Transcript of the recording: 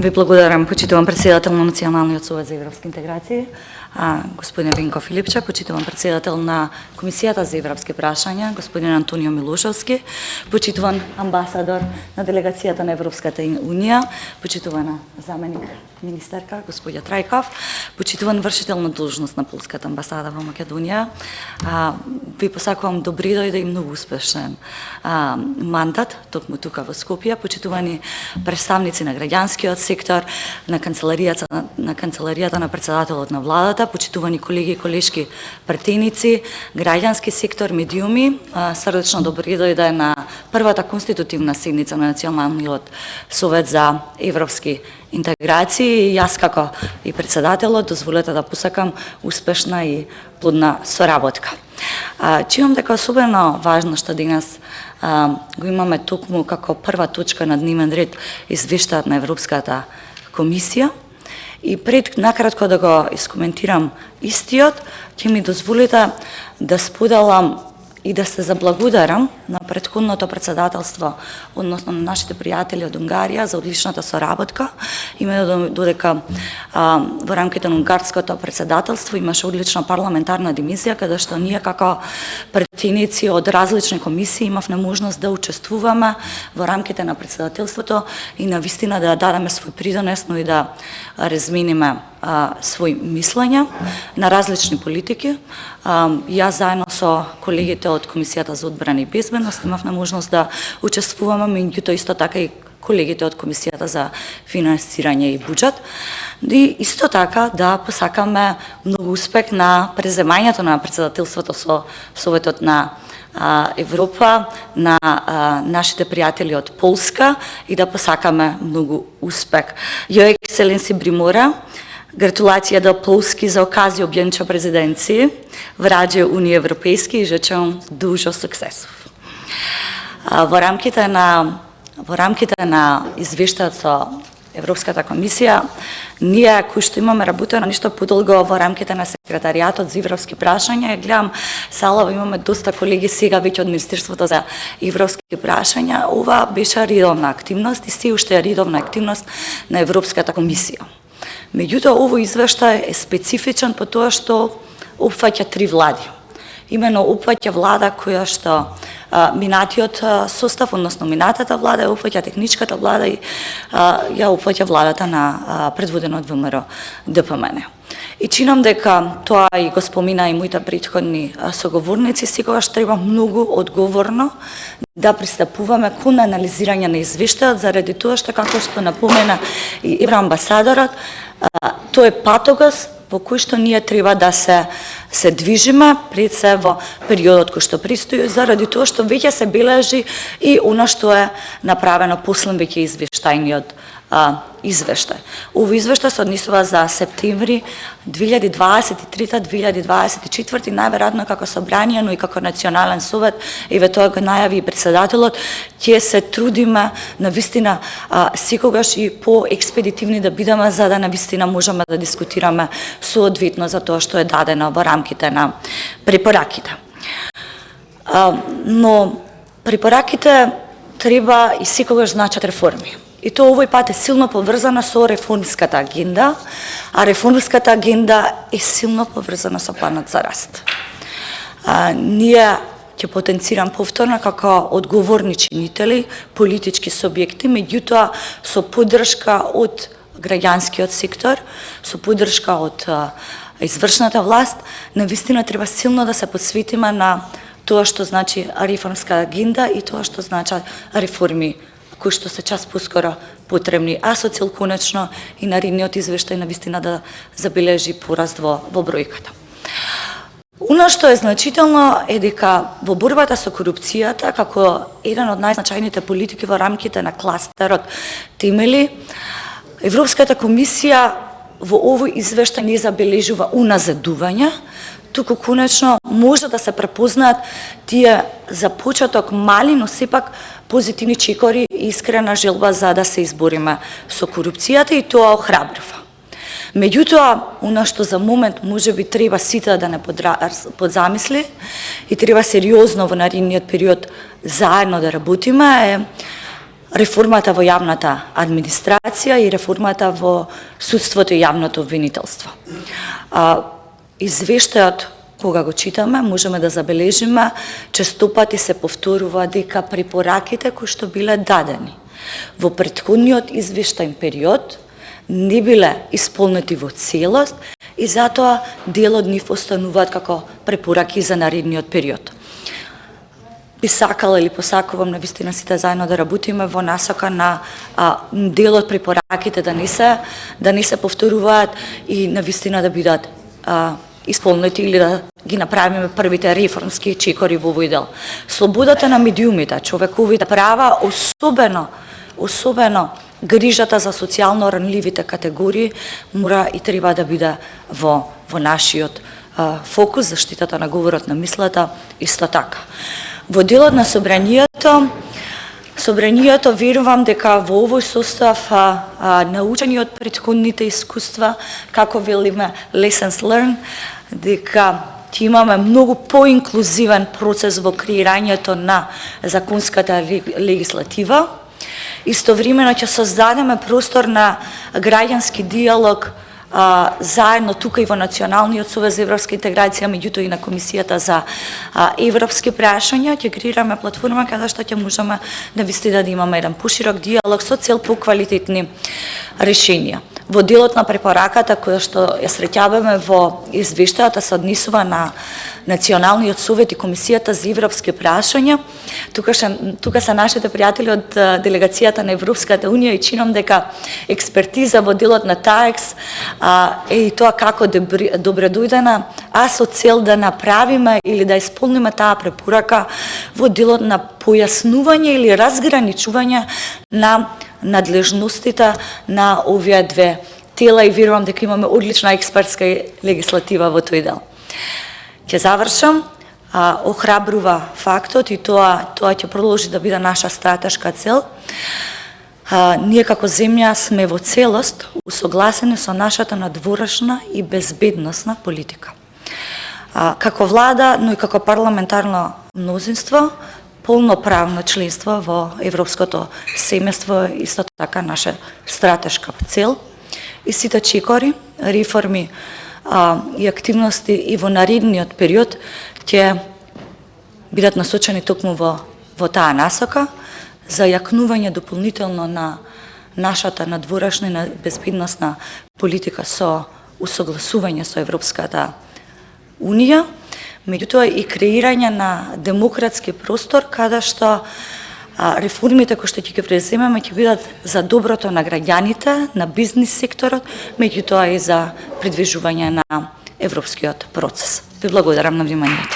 Ви благодарам, почитувам председател на Националниот совет за европски интеграции, господин Винко Филипче, почитувам председател на Комисијата за европски прашања, господин Антонио Милушевски, почитуван амбасадор на делегацијата на Европската унија, почитувана заменик министерка, господја Трајков, почитуван вршител на должност на Полската амбасада во Македонија. Ви посакувам добри дојде и многу успешен мандат, токму тука во Скопје, почитувани представници на граѓанскиот сектор, на канцеларијата на председателот на владата, почитувани колеги и колешки пратеници, граѓански сектор, медиуми, срдечно добри дојде на првата конститутивна седница на Националниот совет за европски интеграции и јас како и председателот дозволете да посакам успешна и плодна соработка. Чувам дека особено важно што денес го имаме токму како прва точка на дневен ред извештајот на Европската комисија. И пред накратко да го искоментирам истиот, ќе ми дозволите да споделам и да се заблагодарам на претходното председателство, односно на нашите пријатели од Унгарија за одличната соработка, именно додека во рамките на унгарското председателство имаше одлична парламентарна димисија, каде што ние како претеници од различни комисии имавме можност да учествуваме во рамките на председателството и на вистина да дадеме свој придонес, но и да размениме своји мислења на различни политики. Јас заедно со колегите од Комисијата за одбрана и безбедност имавме можност да учествуваме, меѓутоа исто така и колегите од Комисијата за финансирање и буџет. И исто така да посакаме многу успех на преземањето на председателството со Советот на Европа, на нашите пријатели од Полска и да посакаме многу успех. Јо екселенси Бримора, гратулација до Полски за оказија објенча президенција в Раде Унија Европейски и жечам дужо суксесов. Во рамките на извештајот со Европската комисија, ние кои што имаме работено нешто подолго во рамките на секретаријатот за европски прашања, гледам салава имаме доста колеги сега веќе од Министерството за европски прашања, ова беше редовна активност и се уште е редовна активност на Европската комисија. Меѓутоа, овој извештај е специфичен по тоа што опфаќа три влади. Имено опфаќа влада која што минатиот состав, односно минатата влада, опфаќа техничката влада и ја опфаќа владата на предводена од ВМРО ДПМН. И чинам дека тоа и го спомина и моите претходни соговорници, секогаш треба многу одговорно да пристапуваме кон анализирање на извештајот, заради тоа што, како што напомена и евроамбасадорот, тој е патогас во кој што ние треба да се движиме пред се во периодот кој што предстои, заради тоа што веќе се бележи и она што е направено после веќе извештајниот извештај. Овој извештај се однесува за септември 2023-2024, најверојатно како собрание, но и како национален совет, еве тоа го најави и председателот, ќе се трудиме на вистина секогаш и поекспедитивни да бидеме, за да на вистина можеме да дискутираме соодветно за тоа што е дадено во рамките на препораките. Но препораките треба и секогаш значат реформи. И тоа овој пат е силно поврзана со реформската агенда, а реформската агенда е силно поврзана со планот за раст. Ние ќе потенцирам повторно како одговорни чинители, политички субјекти, меѓутоа со поддршка од граѓанскиот сектор, со поддршка од извршната власт, навистина треба силно да се посветиме на тоа што значи реформска агенда и тоа што значи реформи кои што се час поскоро потребни, а со цел конечно и наредниот извештај на вистина да забележи пораст во бројката. Оно што е значително е дека во борбата со корупцијата, како еден од најзначајните политики во рамките на кластерот темели, Европската комисија во овој извештај не забележува уназадување, туку конечно може да се препознаат тие за почеток мали, но сепак позитивни чекори и искрена желба за да се избориме со корупцијата и тоа охрабрува. Меѓутоа, она што за момент можеби треба сите да не подзамисли и треба сериозно во наредниот период заедно да работиме е реформата во јавната администрација и реформата во судството и јавното обвинителство. Извештајот, кога го читаме, можеме да забележиме, често пати се повторува дека препораките кои што биле дадени во претходниот извештајен период не биле исполнети во целост и затоа дел од нив остануваат како препораки за наредниот период. Би сакала или посакувам навистина сите заедно да работиме во насока на дел од препораките да не се повторуваат и навистина да бидат исполнети или да ги направиме првите реформски чекори во овој дел. Слободата на медиумите, човековите права, особено грижата за социјално ранливите категории мора и треба да биде во нашиот фокус, заштитата на говорот на мислата исто така. Во делот на Собранието верувам дека во овој состав научени од претходните искуства, како велиме lessons learned, дека ќе имаме многу поинклузивен процес во креирањето на законската легислатива. Истовремено ќе создадеме простор на граѓански диалог заедно тука и во Националниот совет за европска интеграција, меѓутоа и на Комисијата за европски прашања, ќе креираме платформа каде што ќе можеме да имаме еден поширок диалог со цел поквалитетни решенија. Во делот на препораката која што ја среќаваме во извештајот се однесува на Националниот совет и Комисијата за европски прашања. Тука се нашите пријатели од делегацијата на Европската унија и чинам дека експертиза во делот на ТАЕКС е и тоа како добредојдена, а со цел да направиме или да исполниме таа препорака во делот на појаснување или разграничување на надлежностите на овие две тела и верувам дека имаме одлична експертска легислатива во тој дел. Ќе завршам, охрабрува фактот и тоа ќе продолжи да биде наша стратешка цел. Ние како земја сме во целост усогласени со нашата надворешна и безбедносна политика. Како влада, но и како парламентарно мнозинство, полноправно членство во европското семејство исто така наша стратешка цел и сите чекори, реформи и активности и во наредниот период ќе бидат насочени токму во таа насока за јакнување дополнително на нашата надворешна и безбедносна политика со усогласување со Европската Унија, меѓутоа и креирање на демократски простор каде што реформите кои што ќе ги преземеме ќе бидат за доброто на граѓаните, на бизнис секторот, меѓутоа и за придвижување на европскиот процес. Ви благодарам на вниманието.